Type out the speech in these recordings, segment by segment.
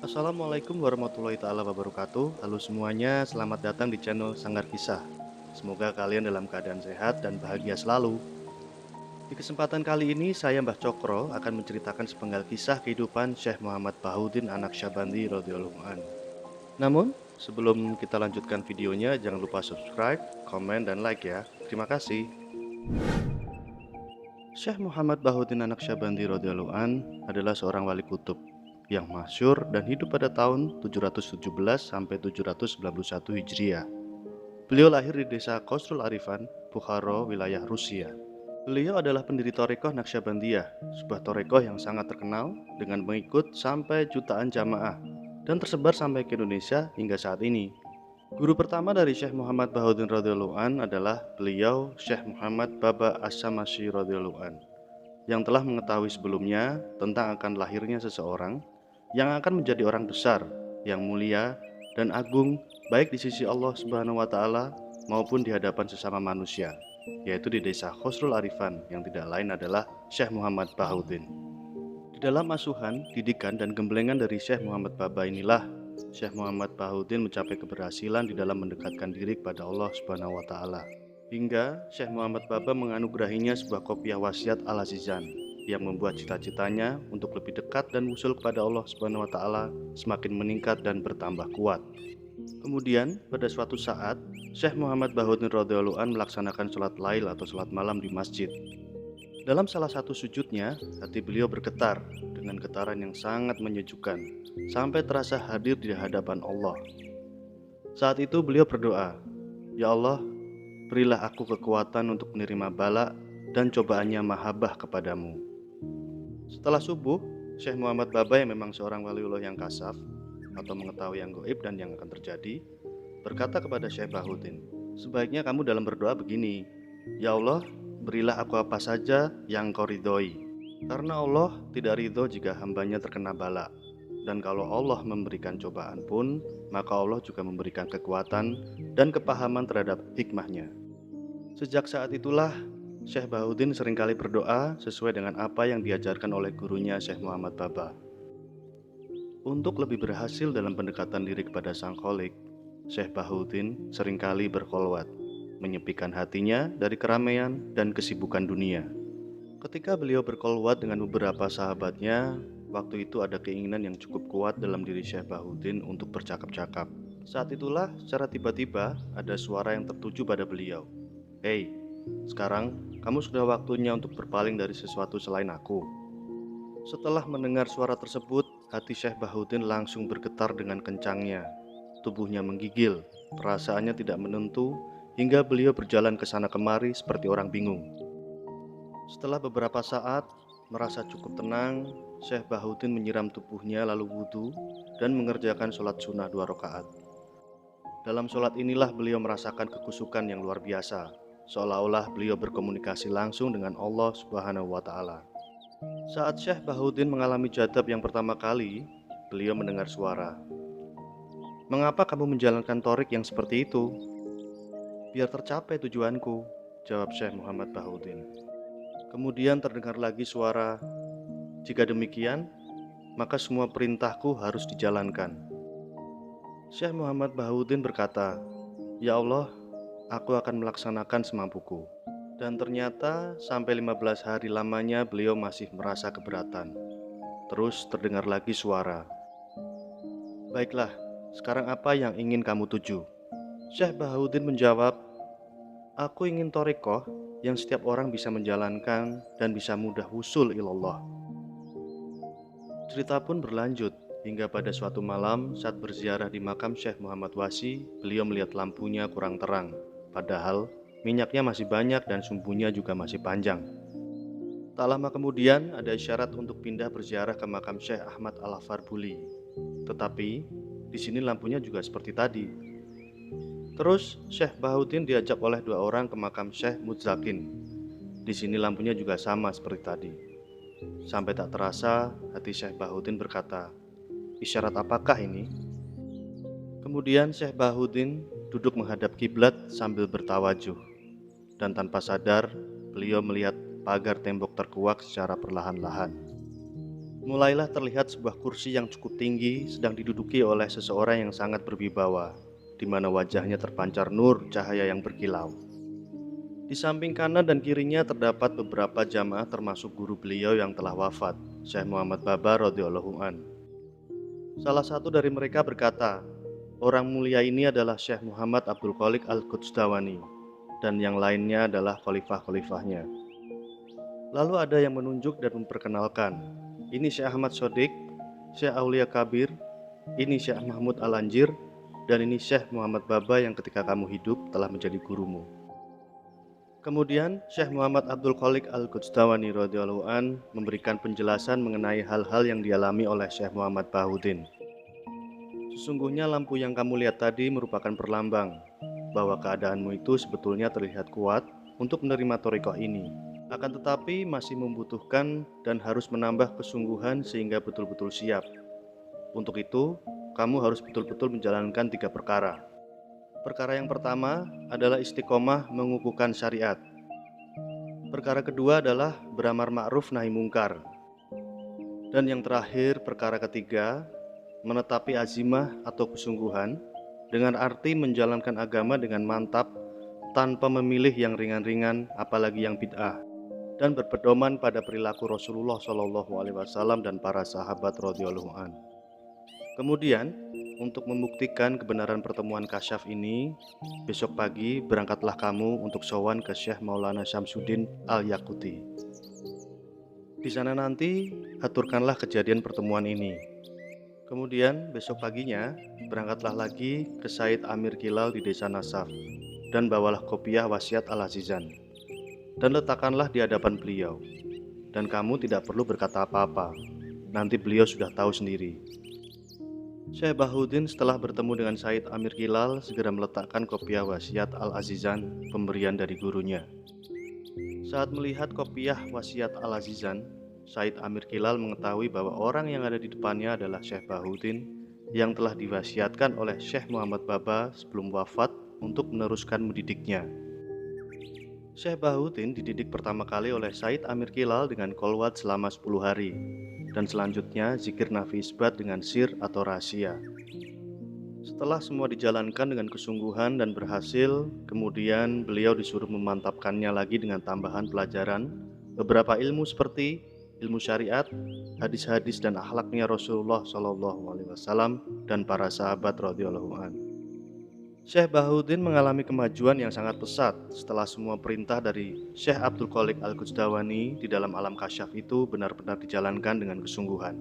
Assalamualaikum warahmatullahi taala wabarakatuh. Halo semuanya, selamat datang di channel Sanggar Kisah. Semoga kalian dalam keadaan sehat dan bahagia selalu. Di kesempatan kali ini saya Mbah Cokro akan menceritakan sepenggal kisah kehidupan Syekh Muhammad Bahuddin Anak Syabandi radhiyallahu an. Namun, sebelum kita lanjutkan videonya, jangan lupa subscribe, komen, dan like ya. Terima kasih. Syekh Muhammad Bahuddin Anak Syabandi radhiyallahu an adalah seorang wali kutub yang masyhur dan hidup pada tahun 717 sampai 791 Hijriah. Beliau lahir di desa Qasrul Arifan, Bukhara, wilayah Rusia. Beliau adalah pendiri Torekoh Naksabandiyah, sebuah torekoh yang sangat terkenal dengan pengikut sampai jutaan jamaah dan tersebar sampai ke Indonesia hingga saat ini. Guru pertama dari Syekh Muhammad Bahuddin radhiyallahu an adalah beliau Syekh Muhammad Baba As-Samashi radhiyallahu an, yang telah mengetahui sebelumnya tentang akan lahirnya seseorang yang akan menjadi orang besar, yang mulia dan agung baik di sisi Allah Subhanahu wa taala maupun di hadapan sesama manusia, yaitu di desa Khosrul Arifan yang tidak lain adalah Syekh Muhammad Bahuddin. Di dalam asuhan, didikan dan gemblengan dari Syekh Muhammad Baba inilah Syekh Muhammad Bahuddin mencapai keberhasilan di dalam mendekatkan diri kepada Allah Subhanahu wa taala. Hingga Syekh Muhammad Baba menganugerahinya sebuah kopiah wasiat Al-Azizan yang membuat cita-citanya untuk lebih dekat dan usul kepada Allah Subhanahu wa taala semakin meningkat dan bertambah kuat. Kemudian, pada suatu saat, Syekh Muhammad Bahuddin radhiyallahu an melaksanakan sholat lail atau sholat malam di masjid. Dalam salah satu sujudnya, hati beliau bergetar dengan getaran yang sangat menyejukkan, sampai terasa hadir di hadapan Allah. Saat itu beliau berdoa, "Ya Allah, berilah aku kekuatan untuk menerima bala dan cobaannya mahabbah kepadamu." Setelah subuh, Syekh Muhammad Baba yang memang seorang waliullah yang kasaf atau mengetahui yang gaib dan yang akan terjadi, berkata kepada Syekh Bahuddin, "Sebaiknya kamu dalam berdoa begini, Ya Allah, berilah aku apa saja yang kau ridhoi. Karena Allah tidak ridho jika hambanya terkena bala. Dan kalau Allah memberikan cobaan pun, maka Allah juga memberikan kekuatan dan kepahaman terhadap hikmahnya." Sejak saat itulah, Syekh Bahuddin seringkali berdoa sesuai dengan apa yang diajarkan oleh gurunya Syekh Muhammad Baba. Untuk lebih berhasil dalam pendekatan diri kepada Sang Kholik, Syekh Bahuddin seringkali berkholwat, menyepikan hatinya dari keramaian dan kesibukan dunia. Ketika beliau berkholwat dengan beberapa sahabatnya, waktu itu ada keinginan yang cukup kuat dalam diri Syekh Bahuddin untuk bercakap-cakap. Saat itulah, secara tiba-tiba ada suara yang tertuju pada beliau. "Hei, sekarang kamu sudah waktunya untuk berpaling dari sesuatu selain aku." Setelah mendengar suara tersebut, hati Syekh Bahuddin langsung bergetar dengan kencangnya. Tubuhnya menggigil, perasaannya tidak menentu, hingga beliau berjalan ke sana kemari seperti orang bingung. Setelah beberapa saat, merasa cukup tenang, Syekh Bahuddin menyiram tubuhnya lalu wudhu dan mengerjakan sholat sunnah 2 rakaat. Dalam sholat inilah beliau merasakan kekusukan yang luar biasa, seolah-olah beliau berkomunikasi langsung dengan Allah Subhanahu wa Ta'ala. Saat Syekh Bahuddin mengalami jadab yang pertama kali, beliau mendengar suara. "Mengapa kamu menjalankan torik yang seperti itu?" "Biar tercapai tujuanku," jawab Syekh Muhammad Bahuddin. Kemudian terdengar lagi suara, "Jika demikian, maka semua perintahku harus dijalankan." Syekh Muhammad Bahuddin berkata, "Ya Allah, aku akan melaksanakan semampuku." Dan ternyata sampai 15 hari lamanya beliau masih merasa keberatan. Terus terdengar lagi suara, "Baiklah, sekarang apa yang ingin kamu tuju?" Syekh Bahuddin menjawab, "Aku ingin thariqah yang setiap orang bisa menjalankan dan bisa mudah wusul ilallah." Cerita pun berlanjut hingga pada suatu malam saat berziarah di makam Syekh Muhammad Wasi, beliau melihat lampunya kurang terang, padahal minyaknya masih banyak dan sumbunya juga masih panjang. Tak lama kemudian ada isyarat untuk pindah berziarah ke makam Syekh Ahmad Al-Farbuli. Tetapi di sini lampunya juga seperti tadi. Terus Syekh Bahuddin diajak oleh 2 orang ke makam Syekh Mudzakin. Di sini lampunya juga sama seperti tadi. Sampai tak terasa hati Syekh Bahuddin berkata, "Isyarat apakah ini?" Kemudian Syekh Bahuddin duduk menghadap kiblat sambil bertawajuh. Dan tanpa sadar beliau melihat pagar tembok terkuak secara perlahan-lahan. Mulailah terlihat sebuah kursi yang cukup tinggi sedang diduduki oleh seseorang yang sangat berwibawa, di mana wajahnya terpancar nur cahaya yang berkilau. Di samping kanan dan kirinya terdapat beberapa jamaah termasuk guru beliau yang telah wafat, Syekh Muhammad Baba radhiyallahu an. Salah satu dari mereka berkata, orang mulia ini adalah Syekh Muhammad Abdul Khalik Al-Qudsdawani, dan yang lainnya adalah khalifah-khalifahnya. Lalu ada yang menunjuk dan memperkenalkan, ini Syekh Ahmad Sodik, Syekh Aulia Kabir, ini Syekh Mahmud Al-Anjir, dan ini Syekh Muhammad Baba yang ketika kamu hidup telah menjadi gurumu. Kemudian Syekh Muhammad Abdul Khalik Al-Qudsdawani radhiyallahu an memberikan penjelasan mengenai hal-hal yang dialami oleh Syekh Muhammad Bahuddin. Sesungguhnya lampu yang kamu lihat tadi merupakan perlambang bahwa keadaanmu itu sebetulnya terlihat kuat untuk menerima thariqah ini. Akan tetapi masih membutuhkan dan harus menambah kesungguhan sehingga betul-betul siap. Untuk itu, kamu harus betul-betul menjalankan 3 perkara. Perkara yang pertama adalah istiqomah mengukuhkan syariat. Perkara kedua adalah beramar ma'ruf nahi mungkar. Dan yang terakhir, perkara ketiga, menetapi azimah atau kesungguhan dengan arti menjalankan agama dengan mantap tanpa memilih yang ringan-ringan apalagi yang bid'ah, dan berpedoman pada perilaku Rasulullah SAW dan para sahabat radhiyallahu an. Kemudian, untuk membuktikan kebenaran pertemuan kasyaf ini, besok pagi berangkatlah kamu untuk sowan ke Syekh Maulana Syamsuddin Al-Yaquti. Di sana nanti aturkanlah kejadian pertemuan ini. Kemudian besok paginya berangkatlah lagi ke Said Amir Kilal di desa Nasaf dan bawalah kopiah wasiat Al-Azizan dan letakkanlah di hadapan beliau. Dan kamu tidak perlu berkata apa-apa, nanti beliau sudah tahu sendiri. Syekh Bahuddin setelah bertemu dengan Said Amir Kilal segera meletakkan kopiah wasiat Al-Azizan pemberian dari gurunya. Saat melihat kopiah wasiat Al-Azizan, Said Amir Kilal mengetahui bahwa orang yang ada di depannya adalah Syekh Bahuddin yang telah diwasiatkan oleh Syekh Muhammad Baba sebelum wafat untuk meneruskan mendidiknya. Syekh Bahuddin dididik pertama kali oleh Said Amir Kilal dengan qolwat selama 10 hari, dan selanjutnya zikir nafi isbat dengan sir atau rahasia. Setelah semua dijalankan dengan kesungguhan dan berhasil, kemudian beliau disuruh memantapkannya lagi dengan tambahan pelajaran beberapa ilmu seperti ilmu syariat, hadis-hadis dan akhlaknya Rasulullah SAW dan para sahabat radhiyallahu an. Syekh Bahuddin mengalami kemajuan yang sangat pesat setelah semua perintah dari Syekh Abdul Khalik Al-Qudsdawani di dalam alam kasyaf itu benar-benar dijalankan dengan kesungguhan.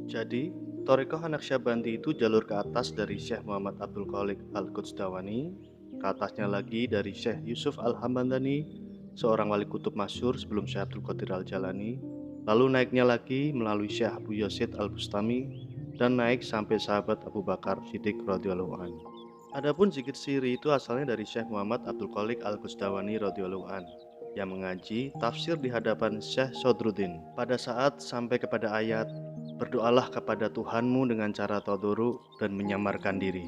Jadi, thariqah Naqsyabandi itu jalur ke atas dari Syekh Muhammad Abdul Khalik Al-Qudsdawani, ke atasnya lagi dari Syekh Yusuf Al-Hamdani, seorang wali kutub masyhur sebelum Syekh Abdul Qadir Al-Jalani, lalu naiknya lagi melalui Syekh Abu Yazid Al-Bustami, dan naik sampai sahabat Abu Bakar Siddiq radhiyallahu an. Adapun zikir siri itu asalnya dari Syekh Muhammad Abdul Khalik Al-Qudsdawani radhiyallahu an yang mengaji tafsir di hadapan Syekh Sodruddin. Pada saat sampai kepada ayat, berdoalah kepada Tuhanmu dengan cara tadarru dan menyamarkan diri.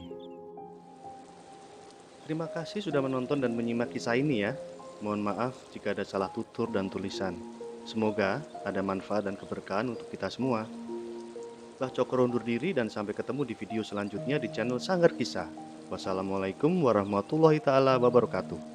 Terima kasih sudah menonton dan menyimak kisah ini ya. Mohon maaf jika ada salah tutur dan tulisan. Semoga ada manfaat dan keberkahan untuk kita semua. Bah Cokro undur diri dan sampai ketemu di video selanjutnya di channel Sanggar Kisah. Wassalamualaikum warahmatullahi taala wabarakatuh.